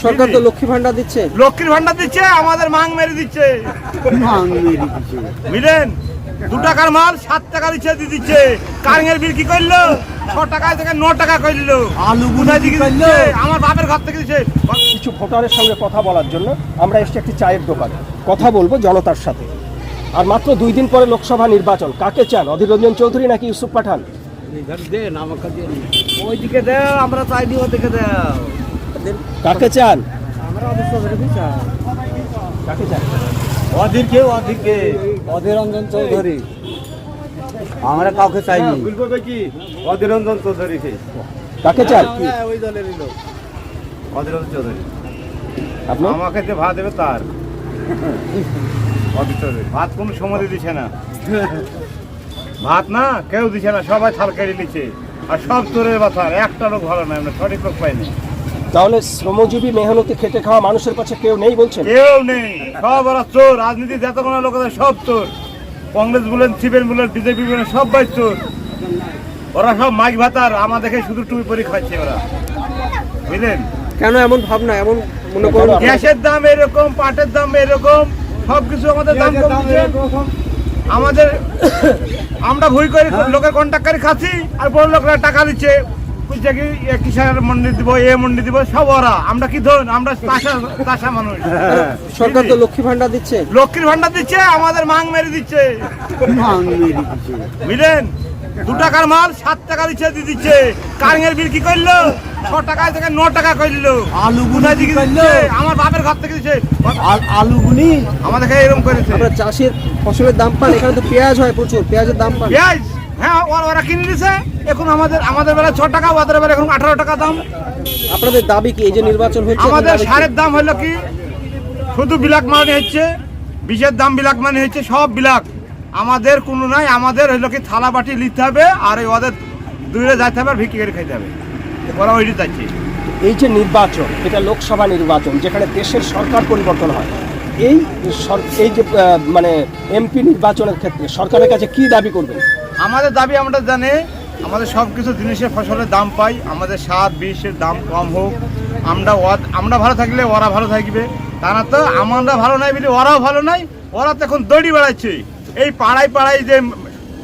সরকার তো লক্ষ্মী ভান্ডার দিচ্ছে, আমাদের মাং মেরে দিচ্ছে। মিলেন 2 টাকার মাল 7 টাকা দিচ্ছে। কারেন্টের বিল কি করলো 6 টাকায় থেকে 9 টাকা করলো। আলু কোথায় দিচ্ছে? আমার বাপের ঘর থেকে দিচ্ছে। কিছু ভোটারের সঙ্গে কথা বলার জন্য আমরা এসেছি একটি চায়ের দোকানে, কথা বলবো জনতার সাথে। আর মাত্র 2 দিন পরে লোকসভা নির্বাচন, কাকে চান, অধীর রঞ্জন চৌধুরী নাকি ইউসুফ পাঠান? ওইদিকে দাও, আমরা চাইনি ওদিকে দাও। কাকে চান? অধীর রঞ্জন চৌধুরী। আমরা কাউকে চাইনি, অধীর রঞ্জন চৌধুরীকে। কাকে চান? ওই দলের লোক অধীর রঞ্জন চৌধুরী। আপনি? আমাকে যে ভাত দেবে তার অধীর চৌধুরী। ভাত কোনো সময় দিচ্ছে না, ভাত না কেউ দিচ্ছে না, সবাই থাল কেড়ে নিচ্ছে। আর সব চোরের বাথার, একটা লোক ভালো নয়, আমরা সঠিক লোক পাইনি। তাহলে শ্রমজীবী মেহনতি খেটে খাওয়া মানুষের কাছে কেউ নেই বলছেন? কেউ নেই, সব ওরা চোর। রাজনীতি যত কোনো লোক আছে সব চোর। কংগ্রেস বলেন, সিপিএম বলেন, বিজেপি বলেন, সবাই চোর। ওরা সব মাইক ভাতার, আমাদেরকে শুধু টুপি পরি খাচ্ছে ওরা। বুঝলেন কেন এমন ভাবনা, এমন মনে করেন? গ্যাসের দাম এরকম, পাটের দাম এরকম, সবকিছু আমাদের দাম কম দিচ্ছে। আমাদের আমরা ভুই করে লোকের কন্ট্রাক্টারি খাচ্ছি, আর বড় লোকরা টাকা দিচ্ছে। বুঝছে কি কিষাণ মন্ডি দিব, এ মন্ডি দিব, সব ওরা। আমরা কি ধরুন, আমরা চাষা মানুষ। সরকার তো লক্ষ্মী ভান্ডার দিচ্ছে, আমাদের মাং মেরে দিচ্ছে। বুঝলেন 2 টাকার মাল 7 টাকা দিচ্ছে। কারেন্টের বিল কি করলো 6 টাকায় থেকে 9 টাকা করলো। আলু কোথায় দিচ্ছে? আমার বাপের ঘর থেকে দিচ্ছে। আলুগুনি আমাদেরকে এরকম করেছে। আমরা চাষের ফসলের দাম পান, এখানে তো পেঁয়াজ হয় প্রচুর, পেঁয়াজের দাম পান। পেঁয়াজ হ্যাঁ ওরা কিনে দিচ্ছে। এখন আমাদের বেলা 6 টাকা, ওদের বেলা এখন 18 টাকা দাম। আপনাদের দাবি কি এই যে নির্বাচন হচ্ছে? আমাদের সারের দাম হলো কি শুধু বিলাক মানে হচ্ছে, বিষের দাম বিলাক মানে হচ্ছে, সব বিলাক। আমাদের কোনো নাই, আমাদের হলো কি থালা বাটি নিতে হবে, আর ওদের দূরে যাইতে হবে, আর ভিক্ষি করে খাইতে হবে। ওরা ওইটি যাচ্ছে। এই যে নির্বাচন, এটা লোকসভা নির্বাচন, যেখানে দেশের সরকার পরিবর্তন হয়, এই যে মানে এমপি নির্বাচনের ক্ষেত্রে সরকারের কাছে কি দাবি করবেন? আমাদের দাবি আমরা জানি, আমাদের সব কিছু জিনিসের ফসলের দাম পাই, আমাদের সার বিষের দাম কম হোক। আমরা ভালো থাকলে ওরা ভালো থাকবে। তারা তো আমরা ভালো নাই বলে ওরাও ভালো নাই। ওরা তো এখন দড়ি বেড়াচ্ছে এই পাড়ায় পাড়ায়, যে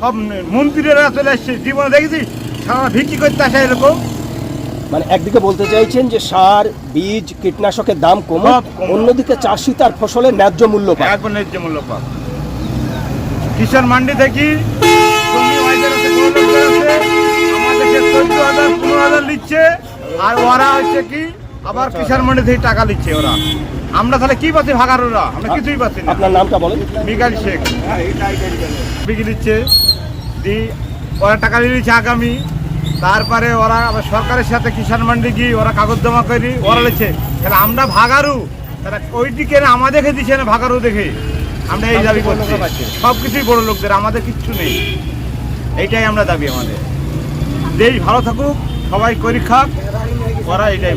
সব মন্ত্রীরা চলে আসছে। জীবনে দেখেছি সারা ভিক্ষি করতে আসে এরকম। মানে একদিকে বলতে চাইছেন যে সার, বীজ, কীটনাশকের দাম কমে, অন্যদিকে চাষি তার ফসলের ন্যায্য মূল্য পায়। একবার ন্যায্য মূল্য পায়। কিষাণ মান্ডি থেকে আমাদেরকে 14,000 15,000 নিচ্ছে, আর ওরা হচ্ছে কি আবার কিষাণ মান্ডি থেকে টাকা নিচ্ছে ওরা। আমরা তাহলে কি পাচ্ছি ভাগার? ওরা আমরা কিছুই পাচ্ছি না। আপনার নামটা বলেন। বিকাল শেখ। বিক্রি দিচ্ছে, ওরা টাকা নিচ্ছে আগামী। তারপরে ওরা আবার সরকারের সাথে কিষাণ মান্ডি গিয়ে ওরা কাগজ জমা করি, ওরা লিখছে। তাহলে আমরা ভাগারু, তারা ওইটিকে আমাদেরকে দিচ্ছে না, ভাগারু দেখে। আমরা এই দাবি করছি, সবকিছুই বড় লোকদের, আমাদের কিচ্ছু নেই। এইটাই আমরা দাবি আমাদের। দেশ ভালো থাকুক, সবাই করি খাক, ওরা এইটাই।